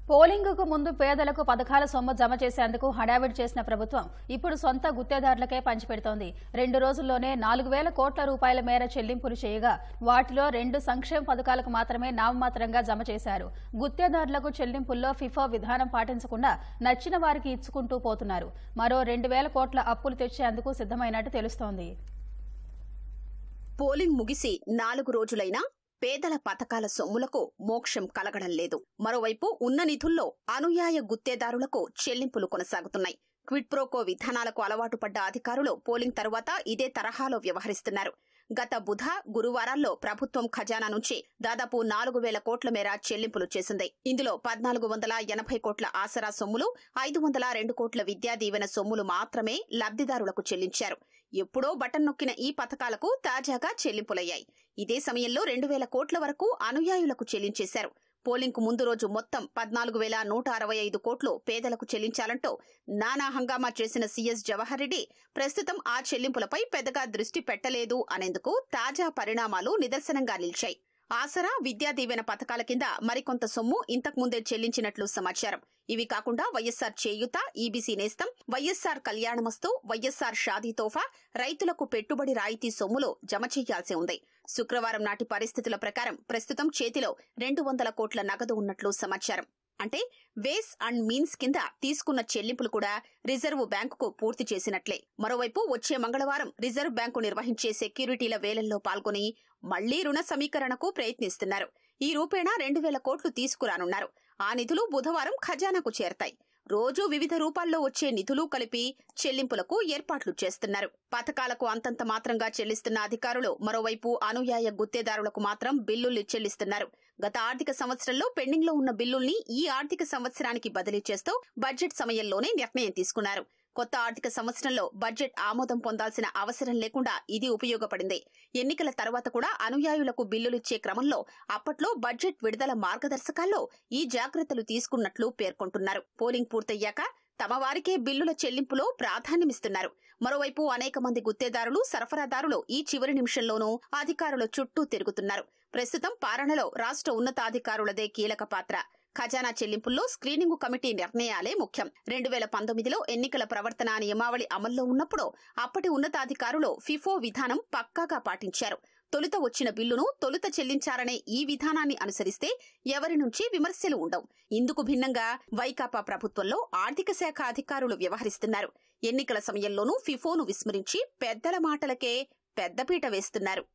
పోలింగుకు ముందు పేదలకు పథకాల సొమ్ము జమ చేసేందుకు హడావిడి చేసిన ప్రభుత్వం ఇప్పుడు సొంత గుత్తేదారులకే పంచిపెడుతోంది. 2 రోజుల్లోనే 4,000 కోట్ల రూపాయల మేర చెల్లింపులు చేయగా వాటిలో 2 సంక్షేమ పథకాలకు మాత్రమే నామమాత్రంగా జమ చేశారు. గుత్తేదారులకు చెల్లింపుల్లో ఫిఫో విధానం పాటించకుండా నచ్చిన వారికి ఇచ్చుకుంటూ పోతున్నారు. మరో 2,000 కోట్ల అప్పులు తెచ్చేందుకు సిద్ధమైనట్టు తెలుస్తోంది. పోలింగ్ ముగిసి 4 రోజులైనా పేదల పథకాల సొమ్ములకు మోక్షం కలగడం లేదు. మరోవైపు ఉన్న నిధుల్లో అనుయాయ గుత్తేదారులకు చెల్లింపులు కొనసాగుతున్నాయి. క్విడ్ ప్రోకో విధానాలకు అలవాటు పడ్డ అధికారులు పోలింగ్ తరువాత ఇదే తరహాలో వ్యవహరిస్తున్నారు. గత బుధ గురువారాల్లో ప్రభుత్వం ఖజానా నుంచి దాదాపు 4,000 కోట్ల మేర చెల్లింపులు చేసింది. ఇందులో 1,480 కోట్ల ఆసరా సొమ్ములు, 502 కోట్ల విద్యా దీవెన సొమ్ములు మాత్రమే లబ్దిదారులకు చెల్లించారు. ఎప్పుడో బటన్ నొక్కిన ఈ పథకాలకు తాజాగా చెల్లింపులయ్యాయి. ఇదే సమయంలో 2,000 కోట్ల వరకు అనుయాయులకు చెల్లించేశారు. పోలింగ్కు ముందు రోజు మొత్తం 14,165 కోట్లు పేదలకు చెల్లించాలంటూ నానా హంగామా చేసిన సీఎస్ జవహర్ రెడ్డి ప్రస్తుతం ఆ చెల్లింపులపై పెద్దగా దృష్టి పెట్టలేదు అనేందుకు తాజా పరిణామాలు నిదర్శనంగా నిలిచాయి. ఆసరా, విద్యా దీవెన పథకాల కింద మరికొంత సొమ్ము ఇంతకుముందే చెల్లించినట్లు సమాచారం. ఇవి కాకుండా వైఎస్సార్ చేయూత, ఈబీసీ నేస్తం, వైఎస్సార్ కళ్యాణమస్తు, వైఎస్సార్ షాదీ తోఫా, రైతులకు పెట్టుబడి రాయితీ సొమ్ములు జమ చేయాల్సి ఉంది. శుక్రవారం నాటి పరిస్థితుల ప్రకారం ప్రస్తుతం చేతిలో 200 కోట్ల నగదు ఉన్నట్లు సమాచారం. అంటే వేస్ అండ్ మీన్స్ కింద తీసుకున్న చెల్లింపులు కూడా రిజర్వ్ బ్యాంకుకు పూర్తి చేసినట్లే. మరోవైపు వచ్చే మంగళవారం రిజర్వ్ బ్యాంకు నిర్వహించే సెక్యూరిటీల వేలంలో పాల్గొని మళ్లీ రుణ సమీకరణకు ప్రయత్నిస్తున్నారు. ఈ రూపేణా 2,000 కోట్లు తీసుకురానున్నారు. ఆ నిధులు బుధవారం ఖజానాకు చేరతాయి. రోజూ వివిధ రూపాల్లో వచ్చే నిధులు కలిపి చెల్లింపులకు ఏర్పాట్లు చేస్తున్నారు. పథకాలకు అంతంత మాత్రంగా చెల్లిస్తున్న అధికారులు మరోవైపు అనుయాయ గుత్తేదారులకు మాత్రం బిల్లుల్ని చెల్లిస్తున్నారు. గత ఆర్థిక సంవత్సరంలో పెండింగ్ లో ఉన్న బిల్లుల్ని ఈ ఆర్థిక సంవత్సరానికి బదిలీ చేస్తూ బడ్జెట్ సమయంలోనే నిర్ణయం తీసుకున్నారు. కొత్త ఆర్థిక సంవత్సరంలో బడ్జెట్ ఆమోదం పొందాల్సిన అవసరం లేకుండా ఇది ఉపయోగపడింది. ఎన్నికల తర్వాత కూడా అనుయాయులకు బిల్లులిచ్చే క్రమంలో అప్పట్లో బడ్జెట్ విడుదల మార్గదర్శకాల్లో ఈ జాగ్రత్తలు తీసుకున్నట్లు పేర్కొంటున్నారు. పోలింగ్ పూర్తయ్యాక తమ వారికే బిల్లుల చెల్లింపులో ప్రాధాన్యమిస్తున్నారు. మరోవైపు అనేక మంది గుత్తేదారులు, సరఫరాదారులు ఈ చివరి నిమిషంలోనూ అధికారుల చుట్టూ తిరుగుతున్నారు. ప్రస్తుతం పాలనలో రాష్ట్ర ఉన్నతాధికారులదే కీలక పాత్ర. ఖజానా చెల్లింపుల్లో స్క్రీనింగ్ కమిటీ నిర్ణయాలే ముఖ్యం. 2019లో ఎన్నికల ప్రవర్తన నియమావళి అమల్లో ఉన్నప్పుడు అప్పటి ఉన్నతాధికారులు ఫిఫో విధానం పక్కాగా పాటించారు. తొలుత వచ్చిన బిల్లును తొలుత చెల్లించారనే ఈ విధానాన్ని అనుసరిస్తే ఎవరి నుంచి విమర్శలు ఉండవు. ఇందుకు భిన్నంగా వైకాపా ప్రభుత్వంలో ఆర్థిక శాఖ అధికారులు వ్యవహరిస్తున్నారు. ఎన్నికల సమయంలోనూ ఫిఫోను విస్మరించి పెద్దల మాటలకే పెద్దపీట వేస్తున్నారు.